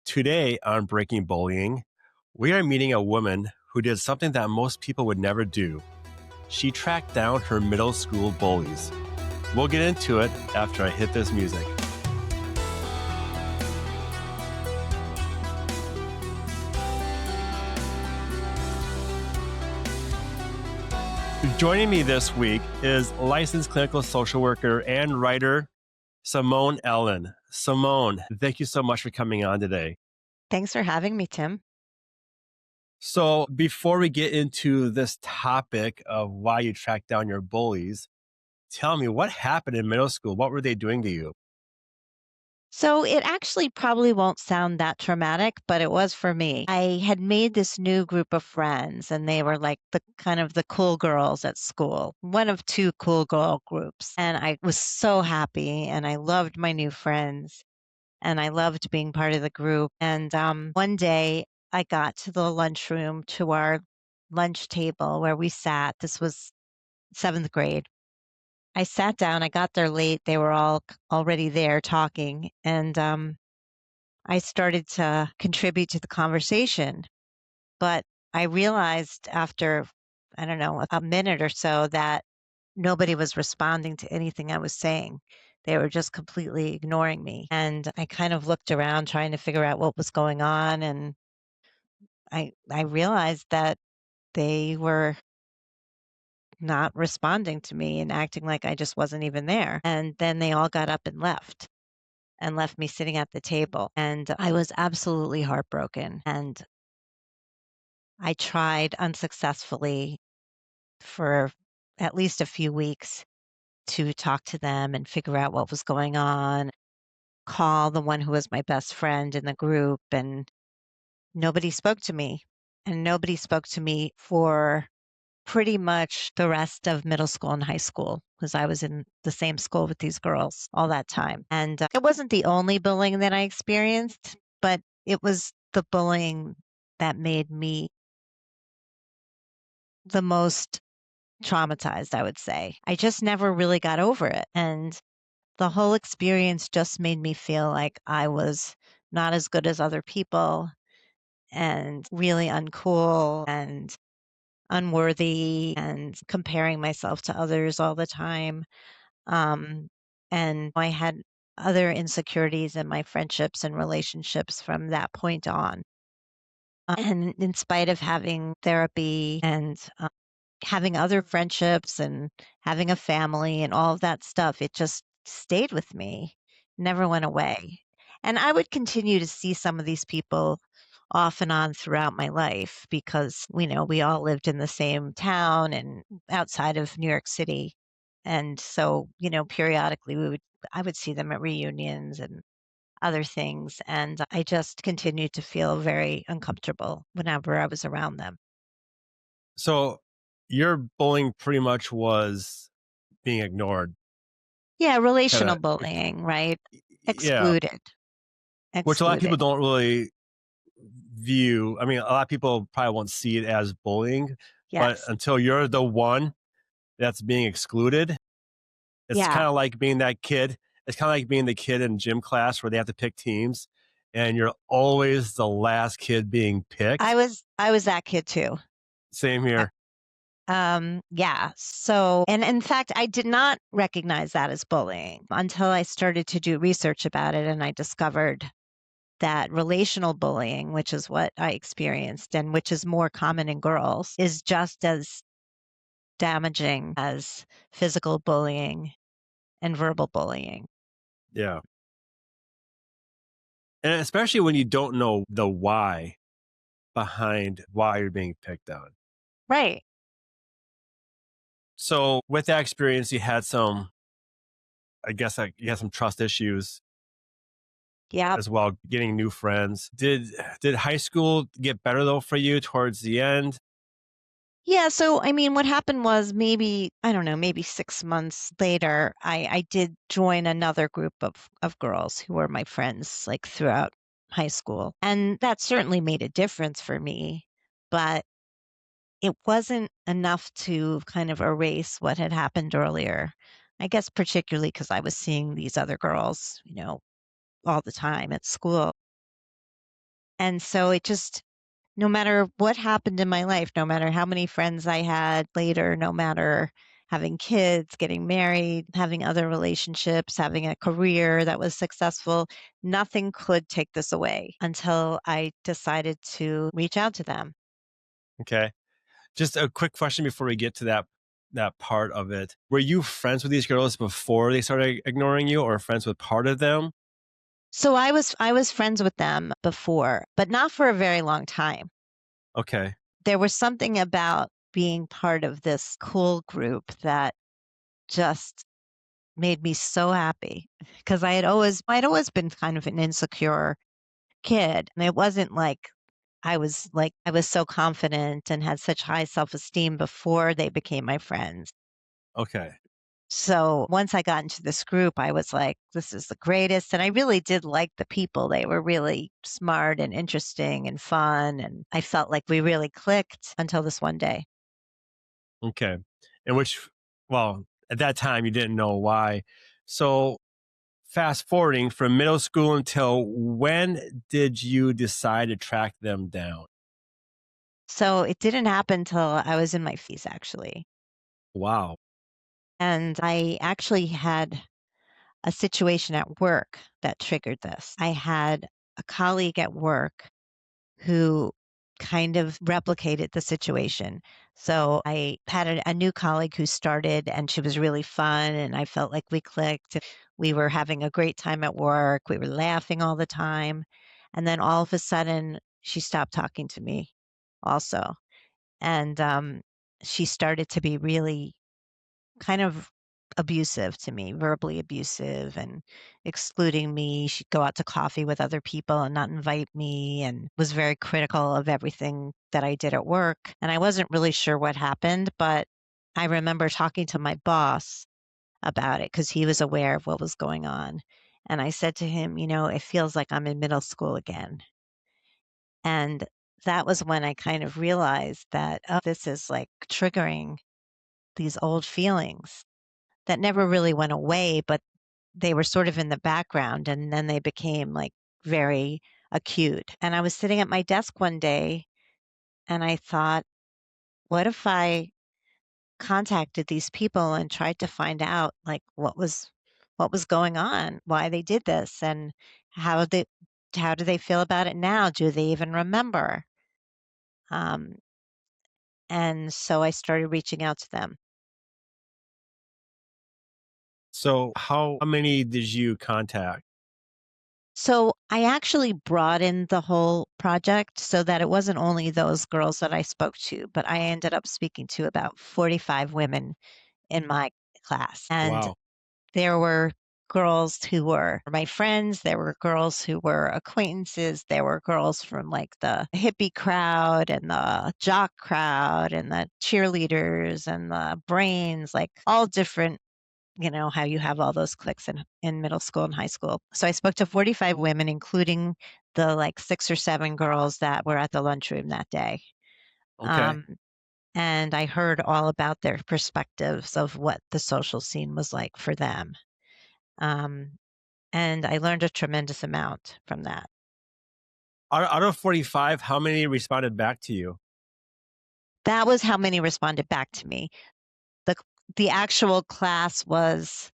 Today on Breaking Bullying, we are meeting a woman who did something that most people would never do. She tracked down her middle school bullies. We'll get into it after I hit this music. Joining me this week is licensed clinical social worker and writer Simone Ellin. Simone, thank you so much for coming on today. Thanks for having me, Tim. So, before we get into this topic of why you tracked down your bullies, tell me what happened in middle school? What were they doing to you? So it actually probably won't sound that traumatic, but it was for me. I had made this new group of friends and they were like the kind of the cool girls at school, one of two cool girl groups. And I was so happy and I loved my new friends and I loved being part of the group. And one day I got to the lunchroom to our lunch table where we sat. This was seventh grade. I sat down, I got there late, they were all already there talking, and, I started to contribute to the conversation, but I realized after, I don't know, a minute or so that nobody was responding to anything I was saying. They were just completely ignoring me, and I kind of looked around trying to figure out what was going on, and I realized that they were not responding to me and acting like I just wasn't even there, and then they all got up and left me sitting at the table. And I was absolutely heartbroken. And I tried unsuccessfully for at least a few weeks to talk to them and figure out what was going on, call the one who was my best friend in the group, and nobody spoke to me. And nobody spoke to me for pretty much the rest of middle school and high school because I was in the same school with these girls all that time. And it wasn't the only bullying that I experienced, but it was the bullying that made me the most traumatized, I would say. I just never really got over it. And the whole experience just made me feel like I was not as good as other people and really uncool and unworthy and comparing myself to others all the time. Um, and I had other insecurities in my friendships and relationships from that point on. And in spite of having therapy and having other friendships and having a family and all of that stuff, it just stayed with me, never went away. And I would continue to see some of these people off and on throughout my life because we all lived in the same town and outside of New York City. And so, periodically I would see them at reunions and other things. And I just continued to feel very uncomfortable whenever I was around them. So, your bullying pretty much was being ignored. Yeah, Kind relational of, bullying, right? yeah, Excluded, which a lot of people excluded. don't really view. I mean, a lot of people probably won't see it as bullying, but Yes. until you're the one that's being excluded, it's Yeah. kind of like being that kid. It's kind of like being the kid in gym class where they have to pick teams and you're always the last kid being I picked. was I was that kid too. Same Uh, here. yeah. So, and in fact, I did not recognize that as bullying until I started to do research about it and I discovered that relational bullying, which is what I experienced and which is more common in girls, is just as damaging as physical bullying and verbal bullying. Yeah. And especially when you don't know the why behind why you're being picked on. Right. So with that experience, you had some, I guess, like you had some trust issues Yeah. as well, getting new friends. Did high school get better though for you towards the end? Yeah, so I mean, what happened was maybe, I don't know, maybe 6 months later, I did join another group of girls who were my friends, like, throughout high school, and that certainly made a difference for me, but it wasn't enough to kind of erase what had happened earlier. I guess particularly because I was seeing these other girls, all the time at school. And so it just, no matter what happened in my life, no matter how many friends I had later, no matter having kids, getting married, having other relationships, having a career that was successful, nothing could take this away until I decided to reach out to them. Okay. Just a quick question before we get to that part of it. Were you friends with these girls before they started ignoring you, or friends with part of them? So I was friends with them before, but not for a very long time. Okay. There was something about being part of this cool group that just made me so happy because I'd always been kind of an insecure kid, and it wasn't like I was so confident and had such high self-esteem before they became my friends. Okay. So once I got into this group, I was like, this is the greatest. And I really did like the people. They were really smart and interesting and fun. And I felt like we really clicked until this one day. Okay. And which, well, at that time you didn't know why. So fast forwarding from middle school until when did you decide to track them down? So it didn't happen till I was in my fees, actually. Wow. And I actually had a situation at work that triggered this. I had a colleague at work who kind of replicated the situation. So I had a new colleague who started, and she was really fun, and I felt like we clicked. We were having a great time at work. We were laughing all the time. And then all of a sudden, she stopped talking to me also. And she started to be really kind of abusive to me, verbally abusive and excluding me. She'd go out to coffee with other people and not invite me, and was very critical of everything that I did at work. And I wasn't really sure what happened, but I remember talking to my boss about it because he was aware of what was going on. And I said to him, it feels like I'm in middle school again. And that was when I kind of realized that, oh, this is like triggering these old feelings that never really went away, but they were sort of in the background and then they became like very acute. And I was sitting at my desk one day and I thought, what if I contacted these people and tried to find out like what was going on, why they did this, and how they how do they feel about it now? Do they even remember? Um, and so I started reaching out to them. So how many did you contact? So I actually broadened the whole project so that it wasn't only those girls that I spoke to, but I ended up speaking to about 45 women in my class. And Wow. there were girls who were my friends, there were girls who were acquaintances, there were girls from like the hippie crowd and the jock crowd and the cheerleaders and the brains, like all different, how you have all those cliques in middle school and high school. So I spoke to 45 women, including the like 6 or 7 girls that were at the lunchroom that day. Okay. Um, and I heard all about their perspectives of what the social scene was like for them. Um, and I learned a tremendous amount from that. Out of 45, how many responded back to you? That was how many responded back to me. The the actual class was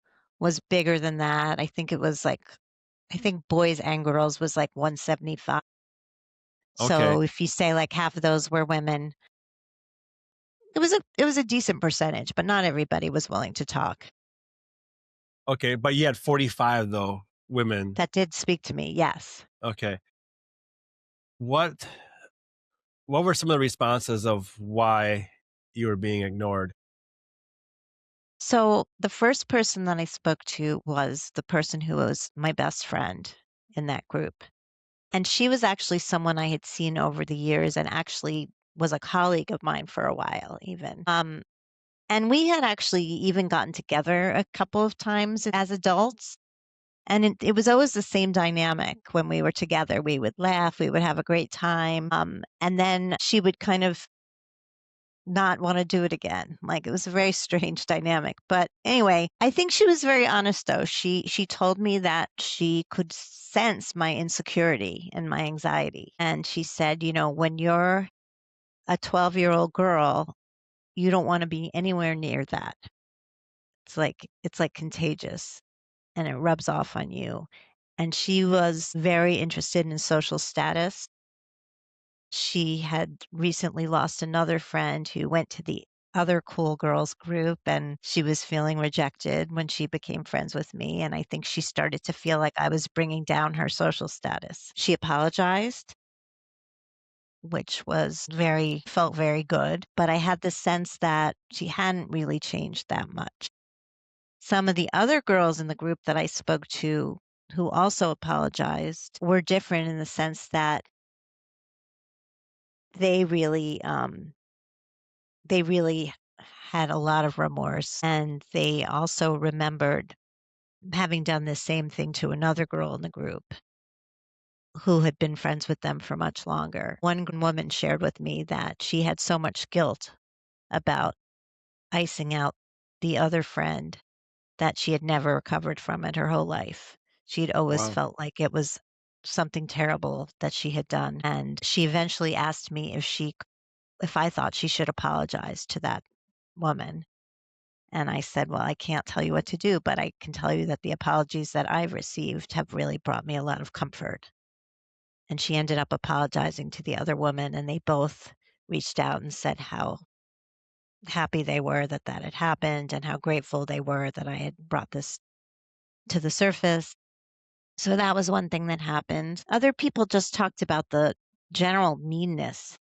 bigger than that. I think boys and girls was like 175. Okay. So if you say like half of those were women, it was a decent percentage, but not everybody was willing to talk. Okay. But you had 45 though, women. That did speak to me, yes. Okay. What what were some of the responses of why you were being ignored? So the first person that I spoke to was the person who was my best friend in that group. And she was actually someone I had seen over the years and actually was a colleague of mine for a while even. And we had actually even gotten together a couple of times as adults. And it was always the same dynamic when we were together. We would laugh, we would have a great time. And then she would kind of not want to do it again. Like it was a very strange dynamic. But anyway, I think she was very honest though. She told me that she could sense my insecurity and my anxiety. And she said, you know, when you're a 12-year-old girl, you don't want to be anywhere near that. It's like contagious and it rubs off on you. And she was very interested in social status. She had recently lost another friend who went to the other cool girls group, and she was feeling rejected when she became friends with me, and I think she started to feel like I was bringing down her social status. She apologized, which was very felt very good, but I had the sense that she hadn't really changed that much. Some of the other girls in the group that I spoke to who also apologized were different in the sense that they really, they really had a lot of remorse, and they also remembered having done the same thing to another girl in the group who had been friends with them for much longer. One woman shared with me that she had so much guilt about icing out the other friend that she had never recovered from it her whole life. She'd always Wow. felt like it was something terrible that she had done, and she eventually asked me if I thought she should apologize to that woman. And I said, "Well, I can't tell you what to do, but I can tell you that the apologies that I've received have really brought me a lot of comfort." And she ended up apologizing to the other woman, and they both reached out and said how happy they were that that had happened and how grateful they were that I had brought this to the surface. So that was one thing that happened. Other people just talked about the general meanness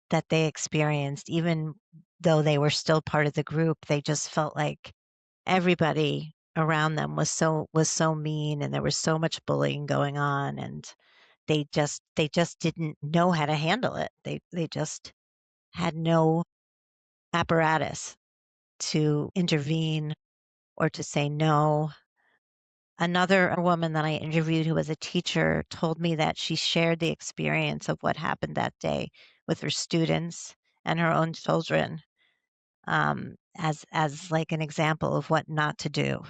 that they experienced, even though they were still part of the group. They just felt like everybody around them was so mean and there was so much bullying going on, and they just didn't know how to handle it. They just had no apparatus to intervene or to say no. Another woman that I interviewed who was a teacher told me that she shared the experience of what happened that day with her students and her own children, as like an example of what not to do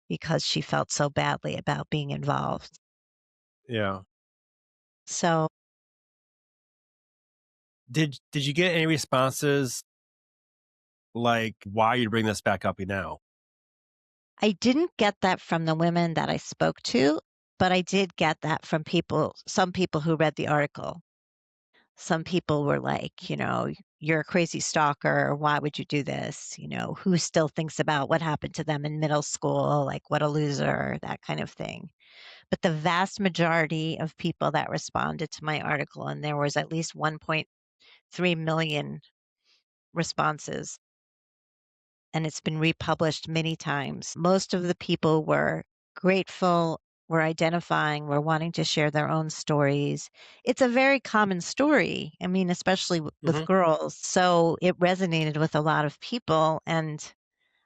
because she felt so badly about being involved. Yeah. So Did you get any responses like why you bring this back up now? I didn't get that from the women that I spoke to, but I did get that from some people who read the article. Some people were like, you know, "You're a crazy stalker. Why would you do this?" You know, "Who still thinks about what happened to them in middle school? Like, what a loser," that kind of thing. But the vast majority of people that responded to my article, and there was at least 1.3 million responses, and it's been republished many times. Most of the people were grateful, were identifying, were wanting to share their own stories. It's a very common story. I mean, especially with Hmm. girls. So it resonated with a lot of people. And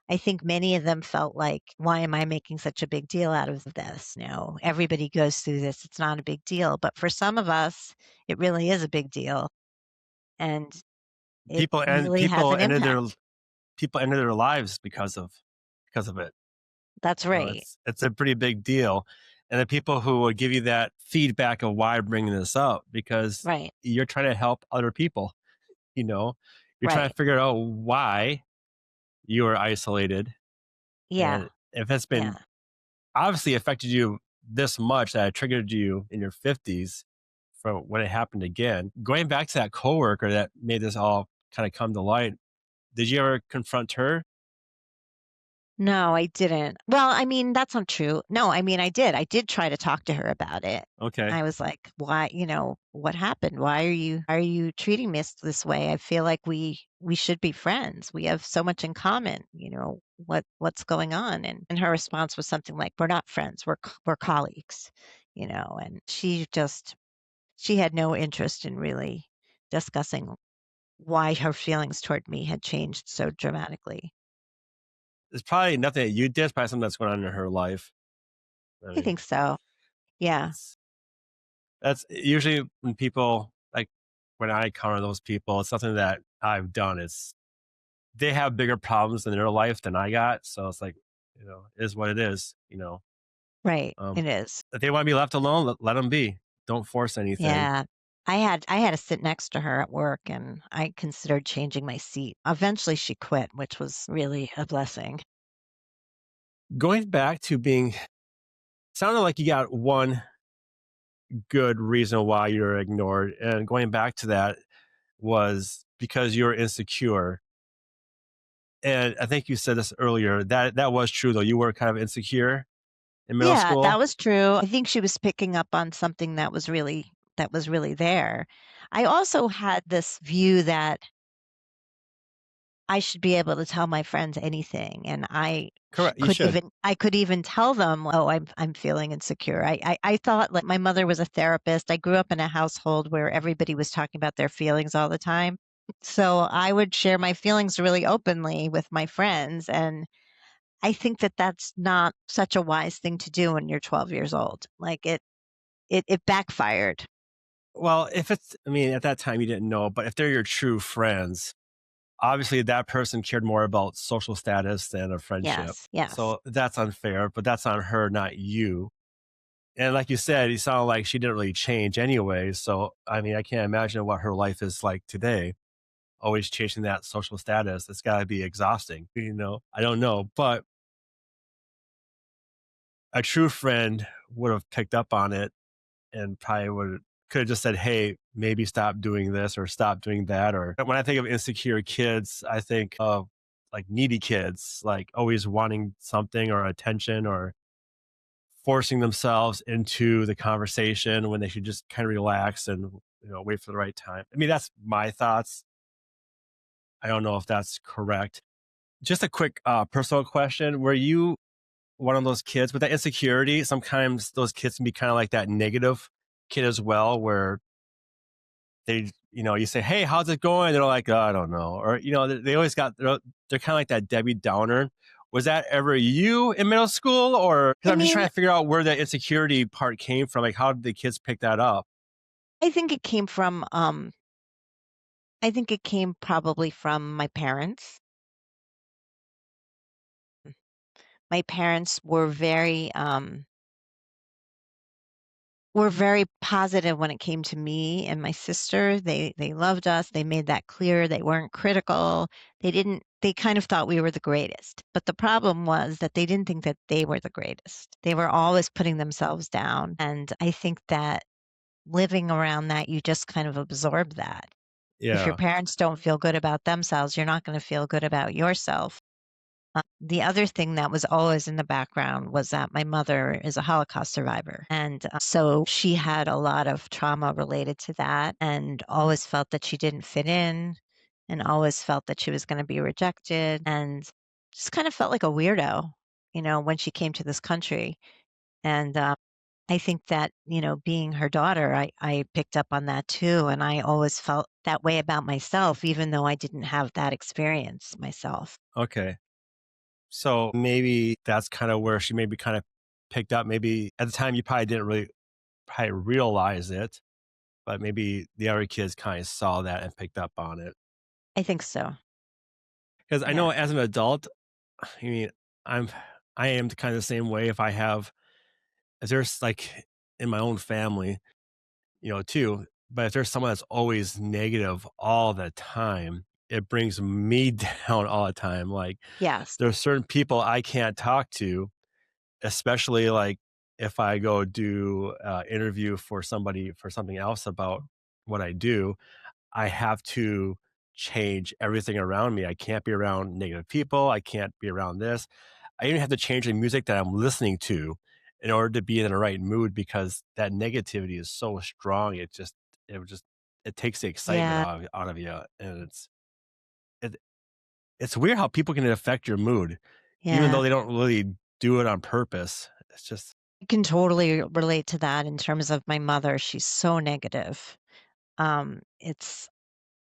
I think many of them felt like, why am I making such a big deal out of this? No, everybody goes through this. It's not a big deal. But for some of us, it really is a big deal. And it People and really has an impact. people ended their lives because of it. That's So right. it's a pretty big deal. And the people who will give you that feedback of why I'm bringing this up because Right. you're trying to help other people, you know, you're trying Right. to figure out why you are isolated. Yeah. And if it's been Yeah. obviously affected you this much that it triggered you in your 50s from when it happened again, going back to that coworker that made this all kind of come to light, did you ever confront her? No, I didn't. Well, I mean, that's not true. No, I mean, I did. I did try to talk to her about it. Okay. I was like, "Why, what happened? Why are you treating me this way? I feel like we should be friends. We have so much in common. What's going on?" And her response was something like, "We're not friends. We're colleagues." And she had no interest in really discussing why her feelings toward me had changed so dramatically. It's probably nothing that you did. It's probably something that's going on in her life. I I mean, think so. Yeah. it's that's usually when people like when I encounter those people, it's something that I've done. It's they have bigger problems in their life than I got, so it's like, it is what it is, Right, Um, it is. if they wanna be left alone, let them be. Don't force anything. Yeah. I had to sit next to her at work, and I considered changing my seat. Eventually, she quit, which was really a blessing. Going back to being sounded like you got one good reason why you're ignored, and going back to that was because you're insecure. And I think you said this earlier, that was true, though. You were kind of insecure in middle Yeah, that school? was true. I think she was picking up on something that was really there. I also had this view that I should be able to tell my friends anything, and Correct, you should. I could even tell them, "Oh, I'm feeling insecure." I thought, like, my mother was a therapist. I grew up in a household where everybody was talking about their feelings all the time. So I would share my feelings really openly with my friends, and I think that that's not such a wise thing to do when you're 12 years old. Like, it backfired. Well, if it's I mean, at that time, you didn't know, but if they're your true friends, obviously that person cared more about social status than a friendship. Yes, yes. So that's unfair, but that's on her, not you. And like you said, it sounded like she didn't really change anyway. So, I mean, I can't imagine what her life is like today. Always chasing that social status. It's got to be exhausting. I don't know. But a true friend would have picked up on it and probably would could have just said, "Hey, maybe stop doing this or stop doing that." Or when I think of insecure kids, I think of like needy kids, like always wanting something or attention or forcing themselves into the conversation when they should just kind of relax and wait for the right time. I mean, that's my thoughts. I don't know if that's correct. Just a quick personal question: were you one of those kids with that insecurity? Sometimes those kids can be kind of like that negative kid as well, where you say, "Hey, how's it going?" They're like, "Oh, I don't know," or they always they're kind of like that Debbie Downer. Was that ever you in middle school, or because I I'm just trying mean, to figure out where that insecurity part came from? Like, how did the kids pick that up? I think it came from, I think it came probably from my parents. My parents were very positive when it came to me and my sister. They loved us. They made that clear. They weren't critical. They kind of thought we were the greatest. But the problem was that they didn't think that they were the greatest. They were always putting themselves down. And I think that living around that, you just kind of absorb that. If your Yeah. parents don't feel good about themselves, you're not going to feel good about yourself. The other thing that was always in the background was that my mother is a Holocaust survivor. And so she had a lot of trauma related to that and always felt that she didn't fit in and always felt that she was going to be rejected and just kind of felt like a weirdo, when she came to this country. And I think that, being her daughter, I picked up on that too. And I always felt that way about myself, even though I didn't have that experience myself. Okay. So maybe that's kind of where she maybe kind of picked up. Maybe at the time you probably didn't really probably realize it, but maybe the other kids kind of saw that and picked up on it. I think so. Because I Yeah. know as an adult, I mean, I'm I am kind of the same way. If there's like in my own family, too, but if there's someone that's always negative all the time, it brings me down all the time. Like Yes. there's certain people I can't talk to, especially like if I go do interview for somebody for something else about what I do. I have to change everything around me. I can't be around negative people. I can't be around this. I even have to change the music that I'm listening to in order to be in the right mood because that negativity is so strong. It would just it takes the excitement Yeah. out of you, and it, it's weird how people can affect your mood, even though Yeah. they don't really do it on purpose. It's just I can totally relate to that in terms of my mother. She's so negative. It's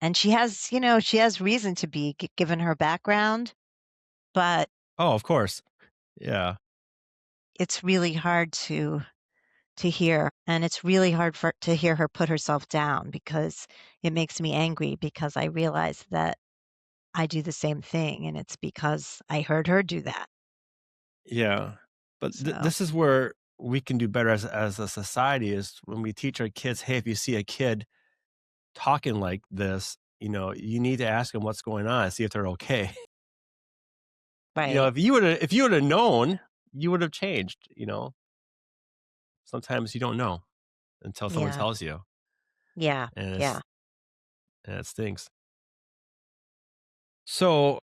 and she has reason to be given her background, but oh, of course, yeah, it's really hard to to hear, and it's really hard for to hear her put herself down because it makes me angry because I realize that I do the same thing, and it's because I heard her do that. Yeah. But So, this is where we can do better as a society is when we teach our kids, hey, if you see a kid talking like this, you need to ask them what's going on, see if they're okay. right. If you would have known, you would have changed. Sometimes you don't know until someone Yeah. tells you, Yeah. and Yeah. it stinks. So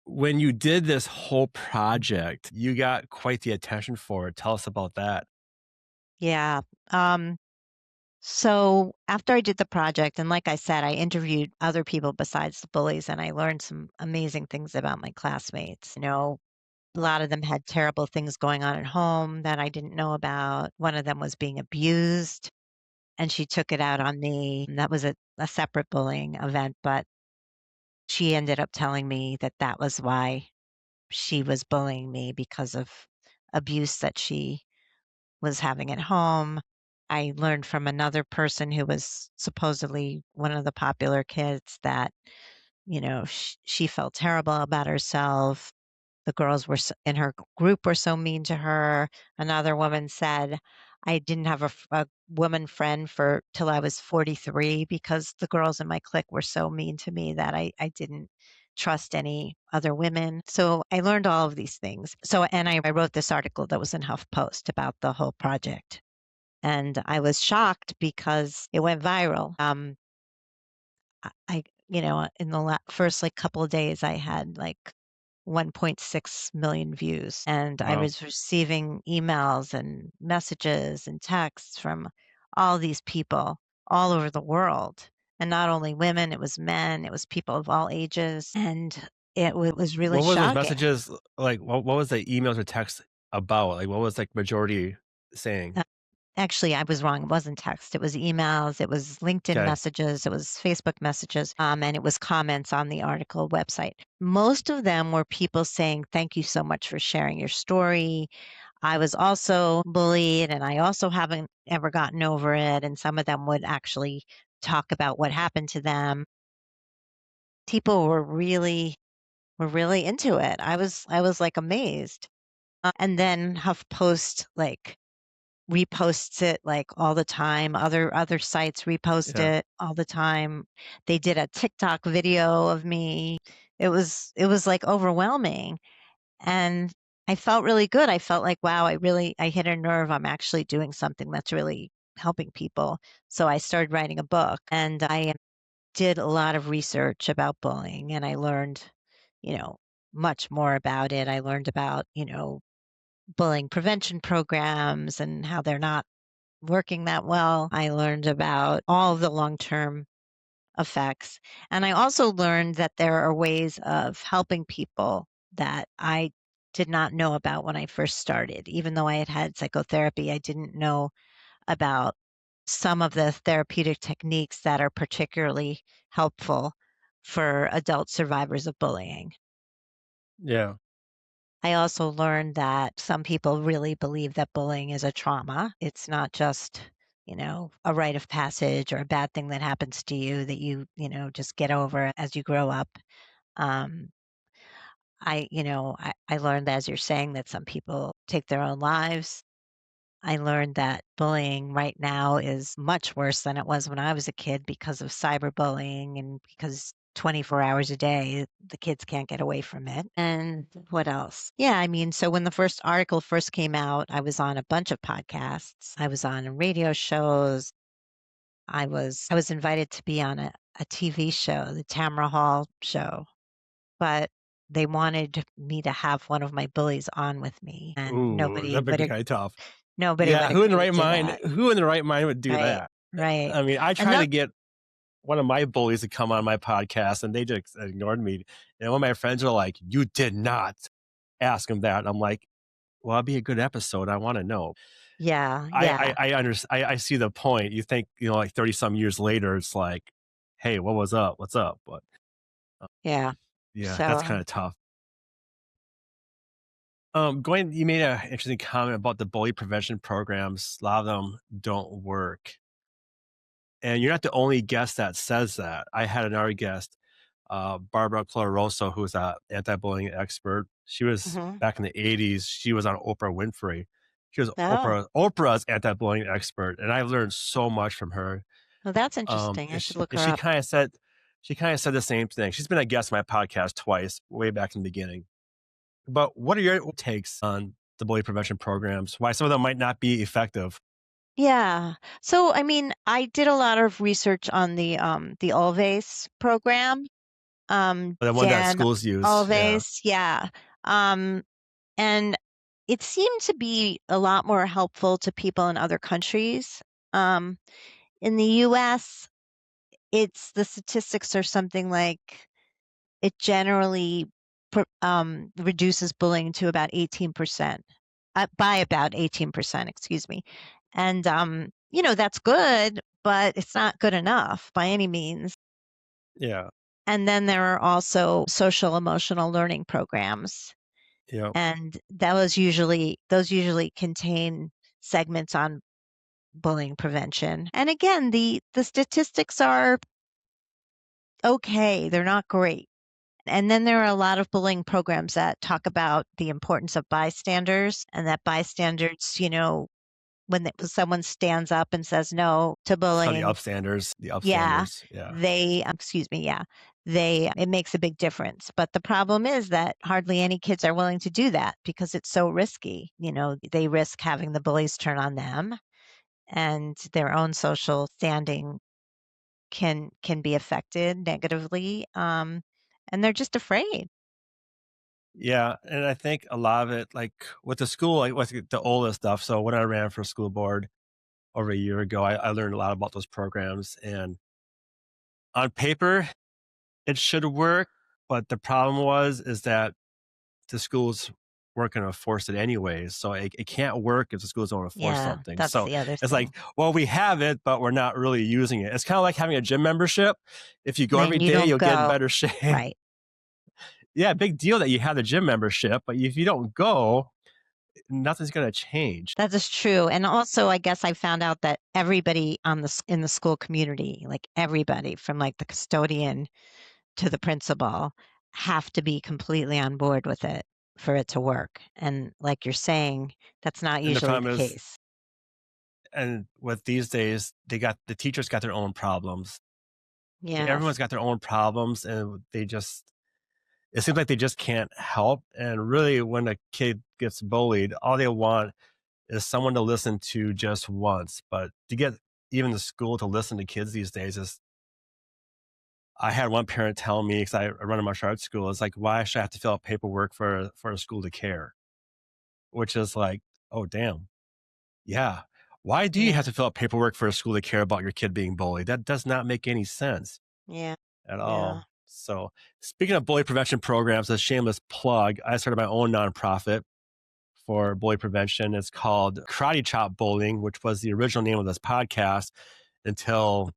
when you did this whole project, you got quite the attention for it. Tell us about that. Yeah. Um, so after I did the project, and like I said, I interviewed other people besides the bullies, and I learned some amazing things about my classmates. A lot of them had terrible things going on at home that I didn't know about. One of them was being abused, and she took it out on me. And that was a separate bullying event, but she ended up telling me that that was why she was bullying me because of abuse that she was having at home. I learned from another person who was supposedly one of the popular kids that, she felt terrible about herself. The girls in her group were so mean to her. Another woman said, I didn't have a woman friend for till I was 43 because the girls in my clique were so mean to me that I didn't trust any other women. So I learned all of these things. So, and I wrote this article that was in HuffPost about the whole project. And I was shocked because it went viral. In the first like couple of days, I had like 1.6 million views, and I Wow. was receiving emails and messages and texts from all these people all over the world. And not only women, it was men, it was people of all ages, and it was really What were those shocking. messages like? What was the emails or text about? Like, what was like majority saying? Uh, Actually, I was wrong. It wasn't text. It was emails. It was LinkedIn Okay. messages. It was Facebook messages. And it was comments on the article website. Most of them were people saying, "Thank you so much for sharing your story. I was also bullied and I also haven't ever gotten over it." And some of them would actually talk about what happened to them. People were really into it. I was like amazed. And then HuffPost like reposts it like all the time. Other sites repost Yeah. it all the time. They did a TikTok video of me. It was like overwhelming. And I felt really good. I felt like, wow, I hit a nerve. I'm actually doing something that's really helping people. So I started writing a book and I did a lot of research about bullying and I learned, you know, much more about it. I learned about, bullying prevention programs and how they're not working that well. I learned about all of the long-term effects. And I also learned that there are ways of helping people that I did not know about when I first started. Even though I had had psychotherapy, I didn't know about some of the therapeutic techniques that are particularly helpful for adult survivors of bullying. Yeah. I also learned that some people really believe that bullying is a trauma. It's not just, a rite of passage or a bad thing that happens to you that just get over as you grow up. Um, I learned, as you're saying, that some people take their own lives. I learned that bullying right now is much worse than it was when I was a kid because of cyberbullying and because 24 hours a day, the kids can't get away from it. And what else? Yeah, I mean, so when the first article first came out, I was on a bunch of podcasts. I was on radio shows. I was invited to be on a TV show, the Tamara Hall show, but they wanted me to have one of my bullies on with me, and Ooh, that might be kind of tough. nobody would Yeah. Who in the agree right to mind? that. Who in the right mind would do Right, that? right. I mean, I And tried to get one of my bullies to come on my podcast, and they just ignored me. And one of my friends are like, "You did not ask him that." And I'm like, "Well, it'll be a good episode. I want to know." yeah, I yeah, I understand. I see the point. You think like 30 some years later, it's like, "Hey, what was up? What's up?" But uh, yeah. yeah, that's So, kind of tough. You made an interesting comment about the bully prevention programs. A lot of them don't work. And you're not the only guest that says that. I had another guest, Barbara Coloroso, who's an anti-bullying expert. She was Mhm. back in the 80s. She was on Oprah Winfrey. She was Oh, Oprah's anti-bullying expert, and I learned so much from her. well, that's interesting. I And should she, look and her up. she kind of said the same thing. She's been a guest on my podcast twice, way back in the beginning. But what are your takes on the bully prevention programs? Why some of them might not be effective? Yeah. So, I mean, I did a lot of research on the Always program. The one that Dan schools use, yeah. Always, yeah. Um, and it seemed to be a lot more helpful to people in other countries. Um, in the US, it's the statistics are something like it generally reduces bullying to about 18%, by about 18%, excuse me. And, that's good, but it's not good enough by any means. Yeah. And then there are also social emotional learning programs. Yeah. And those usually contain segments on bullying prevention. And again, the statistics are okay, they're not great. And then there are a lot of bullying programs that talk about the importance of bystanders and that bystanders, when someone stands up and says no to So bullying, the yeah, upstanders, yeah. excuse me, yeah, it makes a big difference. But the problem is that hardly any kids are willing to do that because it's so risky. They risk having the bullies turn on them and their own social standing can be affected negatively. And they're just afraid. Yeah, and I think a lot of it, like with the school, like with the oldest stuff. So when I ran for school board over a year ago, I learned a lot about those programs. And on paper, it should work, but the problem is that the schools weren't going to force it anyways. So it can't work if the schools don't want to force Yeah, something. that's So the other it's thing. like, well, we have it, but we're not really using it. It's kind of like having a gym membership. If you go every Then you day, don't you'll get in go. better shape. Right. Yeah, big deal that you have the gym membership, but if you don't go, nothing's going to change. That is true. And also, I guess I found out that everybody in the school community, like everybody from like the custodian to the principal, have to be completely on board with it for it to work. And like you're saying, that's not And the usually the problem is, case. and with these days, the teachers got their own problems. Yes. Everyone's got their own problems, and it seems like they just can't help. And really, when a kid gets bullied, all they want is someone to listen to just once. But to get even the school to listen to kids these days is, I had one parent tell me, because I run a martial arts school, it's like, why should I have to fill out paperwork for a school to care? Which is like, oh, damn. Yeah. Why do you Yeah. have to fill out paperwork for a school to care about your kid being bullied? That does not make any sense Yeah. at Yeah. all. So, speaking of bully prevention programs, a shameless plug, I started my own nonprofit for bully prevention. It's called Karate Chop Bullying, which was the original name of this podcast until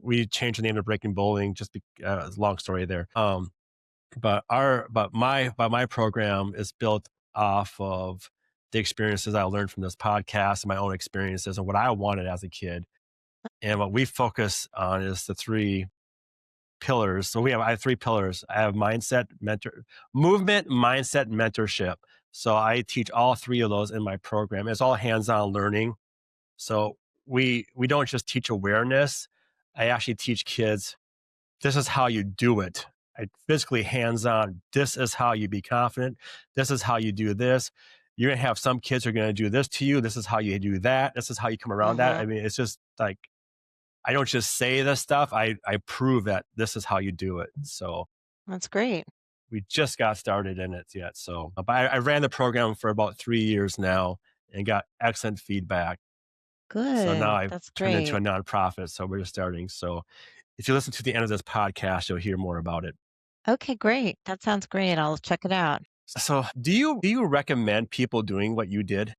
we changed the name to Breaking Bullying. Long story there. But my program is built off of the experiences I learned from this podcast and my own experiences and what I wanted as a kid. And what we focus on is the three pillars. So I have three pillars. I have movement, mindset, mentorship. So I teach all three of those in my program. It's all hands-on learning. So we don't just teach awareness. I actually teach kids, this is how you do it. I physically hands-on. This is how you be confident. This is how you do this. You're gonna have some kids who are gonna do this to you. This is how you do that. This is how you come around that. Hmm. I mean, it's just like, I don't just say this stuff. I prove that this is how you do it. So That's great. we just got started in it yet. So, but I ran the program for about 3 years now and got excellent feedback. So now Good. I've That's turned into a great. nonprofit. So we're just starting. So if you listen to the end of this podcast, you'll hear more about it. Okay, great. That sounds great. I'll check it out. So do you recommend people doing what you did?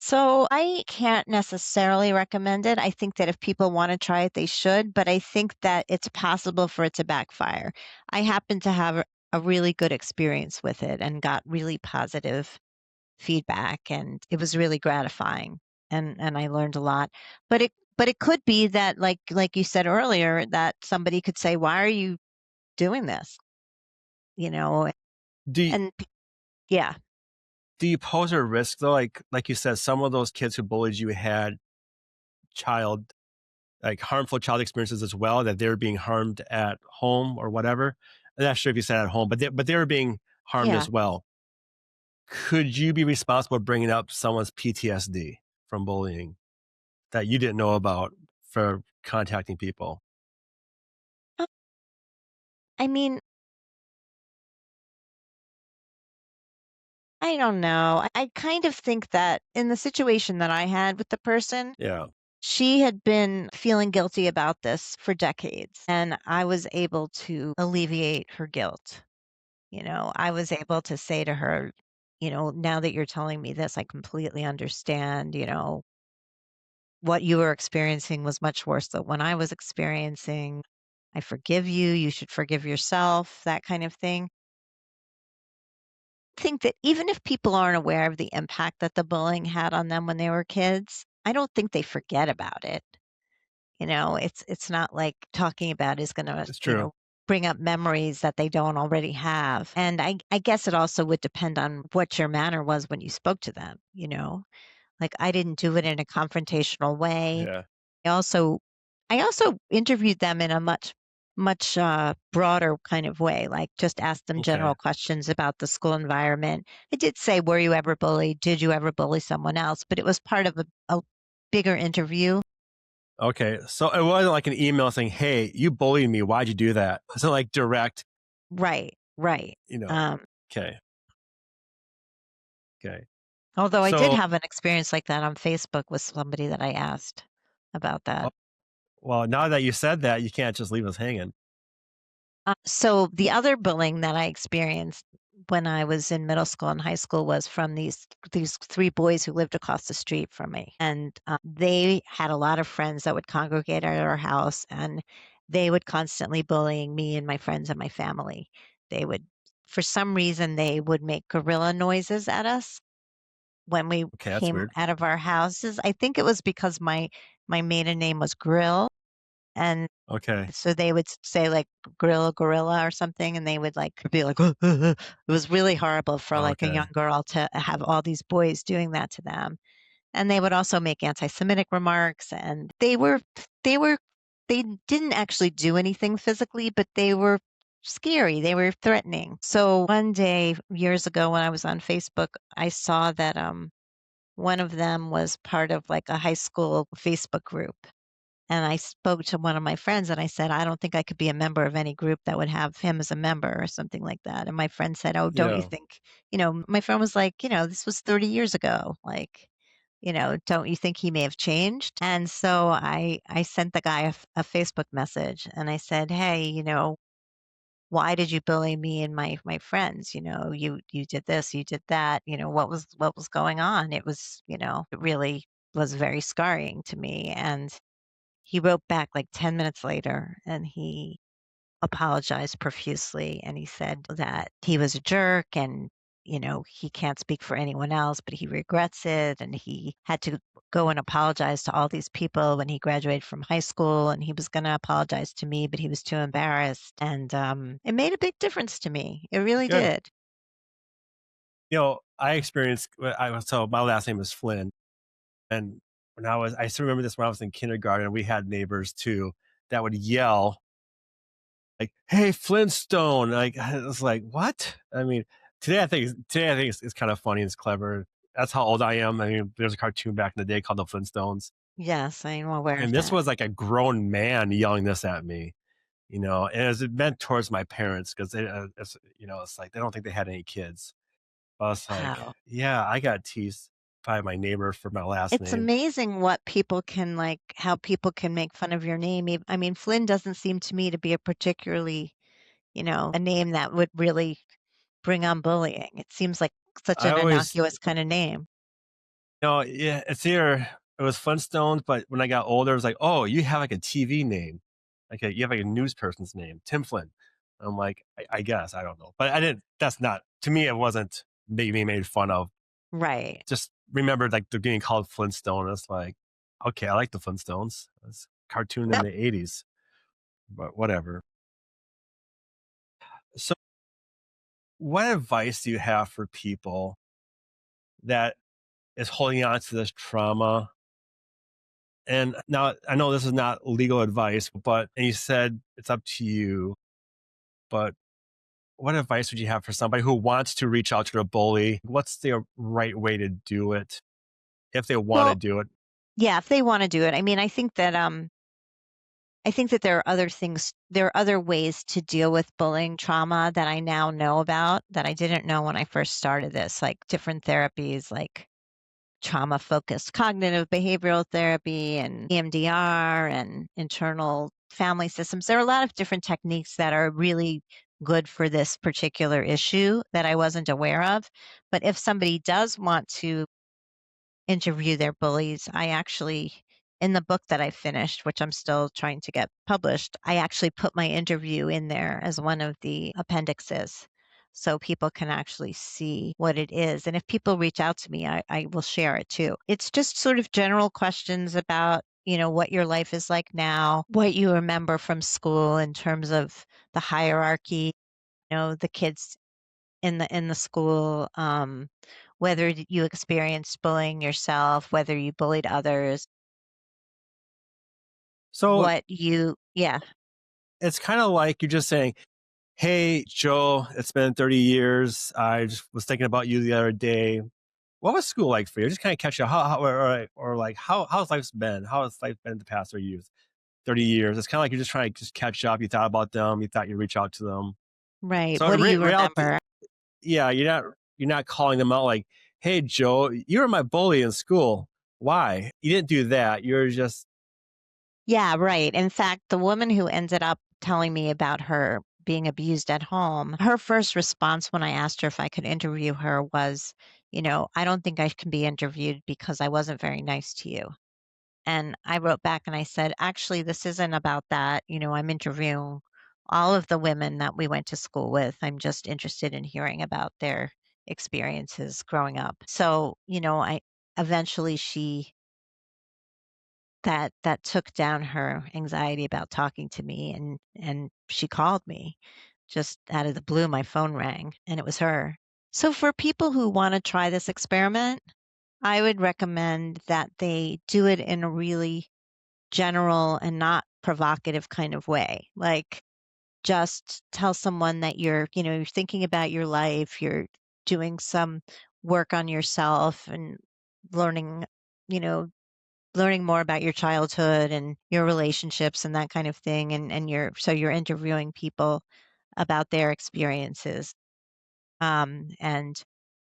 So I can't necessarily recommend it. I think that if people want to try it, they should, but I think that it's possible for it to backfire. I happen to have a really good experience with it and got really positive feedback, and it was really gratifying, and I learned a lot. But it could be that, like you said earlier, that somebody could say, "Why are you doing this?" You know, Do you, and yeah, do you pose a risk though? Like you said, some of those kids who bullied you had child like harmful child experiences as well, that they were being harmed at home or whatever. I'm not sure if you said at home, but they were being harmed yeah. as well. Could you be responsible for bringing up someone's PTSD from bullying that you didn't know about for contacting people? Uh, I mean, I don't know. I kind of think that in the situation that I had with the person, Yeah. she had been feeling guilty about this for decades, and I was able to alleviate her guilt. I was able to say to her, now that you're telling me this, I completely understand. What you were experiencing was much worse than what I was experiencing. I forgive you. You should forgive yourself, that kind of thing. I think that even if people aren't aware of the impact that the bullying had on them when they were kids, I don't think they forget about it. It's not like talking about is gonna, It's true. bring up memories that they don't already have. And I guess it also would depend on what your manner was when you spoke to them. Like, I didn't do it in a confrontational way. Yeah. I also I also interviewed them in a much broader kind of way, like, just asked them Okay. general questions about the school environment. I did say, "Were you ever bullied? Did you ever bully someone else?" But it was part of a bigger interview. Okay. So it wasn't like an email saying, "Hey, you bullied me. Why'd you do that?" It's not like direct, Right, right. you know. Um, Okay. Okay. Although I did So, have an experience like that on Facebook with somebody that I asked about that. well, well, now that you said that, you can't just leave us hanging. So the other bullying that I experienced when I was in middle school and high school was from these three boys who lived across the street from me, and they had a lot of friends that would congregate at our house, and they would constantly bullying me and my friends and my family. They would, for some reason, they would make gorilla noises at us when we Okay, that's came weird. out of our houses. I think it was because my maiden name was Grill, and Okay. so they would say like gorilla, gorilla or something, and they would like be like, it was really horrible for like a young Okay. girl to have all these boys doing that to them. And they would also make anti-Semitic remarks, and they they didn't actually do anything physically, but they were scary. They were threatening. So one day years ago when I was on Facebook, I saw that one of them was part of like a high school Facebook group, and I spoke to one of my friends and I said, "I don't think I could be a member of any group that would have him as a member," or something like that. And my friend said, "Oh, don't you Yeah. think?" My friend was like, "This was 30 years ago. Like, don't you think he may have changed?" And so I sent the guy a Facebook message and I said, "Hey, why did you bully me and my friends? You did this, you did that. What was going on? It really was very scarring to me." And he wrote back like 10 minutes later and he apologized profusely, and he said that he was a jerk, and he can't speak for anyone else, but he regrets it, and he had to go and apologize to all these people when he graduated from high school, and he was going to apologize to me, but he was too embarrassed, and it made a big difference to me. It really Good. did. I experienced, so my last name is Flynn. And I still remember this when I was in kindergarten, we had neighbors too that would yell like, "Hey, Flintstone!" Like I was like, "What?" I mean, today I think it's kind of funny and it's clever. That's how old I am. I mean, there's a cartoon back in the day called the Flintstones, Yes, I'm aware of and this that. was like a grown man yelling this at me. And it was meant towards my parents because it's like they don't think they had any kids. I was like, Wow. yeah, I got teased by my neighbor for my last It's name. amazing what people can like, how people can make fun of your name. I mean, Flynn doesn't seem to me to be a particularly, a name that would really bring on bullying. It seems like such I an always innocuous kind of name. No, yeah, it was Flintstones, but when I got older, it was like, "Oh, you have like a TV name. You have like a news person's name, Tim Flynn." I'm like, I guess I don't know, but I didn't. That's not to me. It wasn't being made fun of. Right. Just remembered like they're getting called Flintstone. It's like, okay, I like the Flintstones. It's a cartoon in Yep. the '80s, but whatever. So, what advice do you have for people that is holding on to this trauma? And now I know this is not legal advice, but and you said it's up to you. But what advice would you have for somebody who wants to reach out to a bully? What's the right way to do it if they want to Well, do it? yeah, if they wanna do it. I mean, I think that there are other ways to deal with bullying trauma that I now know about that I didn't know when I first started this, like different therapies, like trauma-focused cognitive behavioral therapy and EMDR and internal family systems. There are a lot of different techniques that are really good for this particular issue that I wasn't aware of. But if somebody does want to interview their bullies. I actually, in the book that I finished, which I'm still trying to get published, I actually put my interview in there as one of the appendixes so people can actually see what it is. And if people reach out to me, I will share it too. It's just sort of general questions about, what your life is like now, what you remember from school in terms of the hierarchy, the kids in the school, whether you experienced bullying yourself, whether you bullied others, So yeah, it's kind of like you're just saying, "Hey, Joe, it's been 30 years. I just was thinking about you the other day. What was school like for you?" Just kind of catch you. Or like, how's life been? How has life been the past 30 years? 30 years. It's kind of like you're just trying to just catch up. You thought about them. You thought you'd reach out to them. right. So What do you reality, remember? yeah, you're not calling them out like, "Hey, Joe, you were my bully in school. Why?" You didn't do that. You're just Yeah, right. In fact, the woman who ended up telling me about her being abused at home, her first response when I asked her if I could interview her was, "I don't think I can be interviewed because I wasn't very nice to you." And I wrote back and I said, "Actually, this isn't about that. I'm interviewing all of the women that we went to school with. I'm just interested in hearing about their experiences growing up." So, I eventually she that took down her anxiety about talking to me, and she called me just out of the blue. My phone rang and it was her. So for people who want to try this experiment, I would recommend that they do it in a really general and not provocative kind of way. Like, just tell someone that you're thinking about your life, you're doing some work on yourself and learning, you know, learning more about your childhood and your relationships and that kind of thing. And you're interviewing people about their experiences. And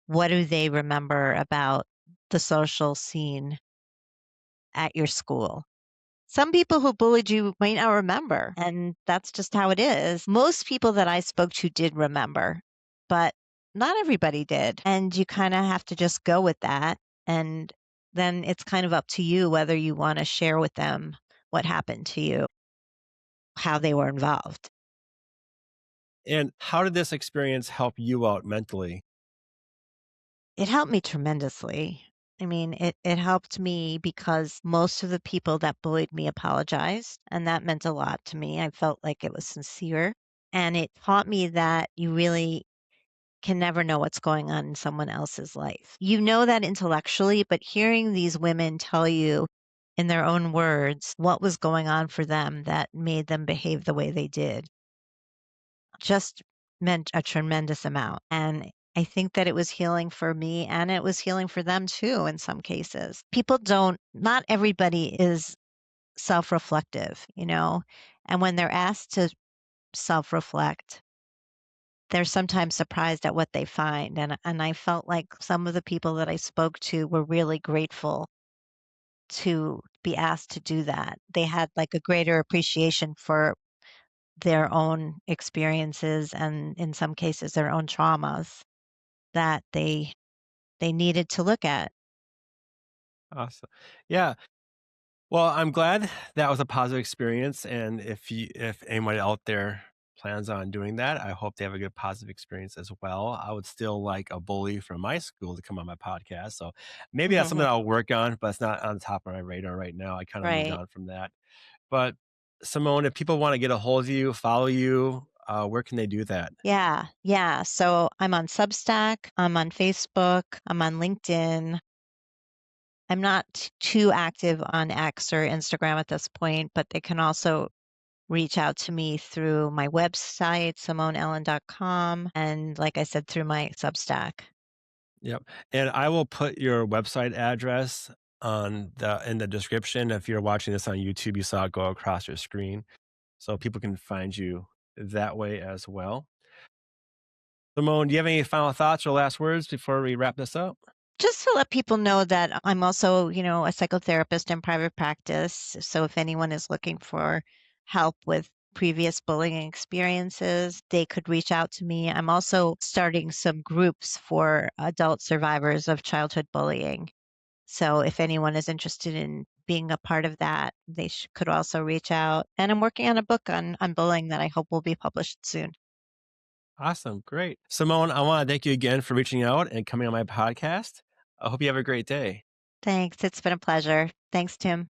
what do they remember about the social scene at your school? Some people who bullied you might not remember, and that's just how it is. Most people that I spoke to did remember, but not everybody did. And you kind of have to just go with that. And then it's kind of up to you whether you want to share with them what happened to you, how they were involved. and how did this experience help you out mentally? It helped me tremendously. I mean, it helped me because most of the people that bullied me apologized, and that meant a lot to me. I felt like it was sincere, and it taught me that you really can never know what's going on in someone else's life. You know that intellectually, but hearing these women tell you in their own words what was going on for them that made them behave the way they did just meant a tremendous amount. And I think that it was healing for me and it was healing for them too in some cases. Not everybody is self reflective, and when they're asked to self reflect, they're sometimes surprised at what they find. And I felt like some of the people that I spoke to were really grateful to be asked to do that. They had like a greater appreciation for their own experiences and in some cases their own traumas that they needed to look at. Awesome. Yeah. Well, I'm glad that was a positive experience. And if anybody out there plans on doing that. I hope they have a good positive experience as well. I would still like a bully from my school to come on my podcast. So maybe that's something I'll work on, but it's not on the top of my radar right now. I kind of moved Right. on from that. But Simone, if people want to get a hold of you, follow you, where can they do that? Yeah, yeah. So I'm on Substack, I'm on Facebook, I'm on LinkedIn. I'm not too active on X or Instagram at this point, but they can also reach out to me through my website, simoneellin.com, and like I said, through my Substack. Yep. And I will put your website address on the in the description. If you're watching this on YouTube, you saw it go across your screen. So people can find you that way as well. Simone, do you have any final thoughts or last words before we wrap this up? Just to let people know that I'm also, a psychotherapist in private practice. So if anyone is looking for help with previous bullying experiences, they could reach out to me. I'm also starting some groups for adult survivors of childhood bullying. So if anyone is interested in being a part of that, they could also reach out. And I'm working on a book on bullying that I hope will be published soon. Awesome. Great. Simone, I want to thank you again for reaching out and coming on my podcast. I hope you have a great day. Thanks. It's been a pleasure. Thanks, Tim.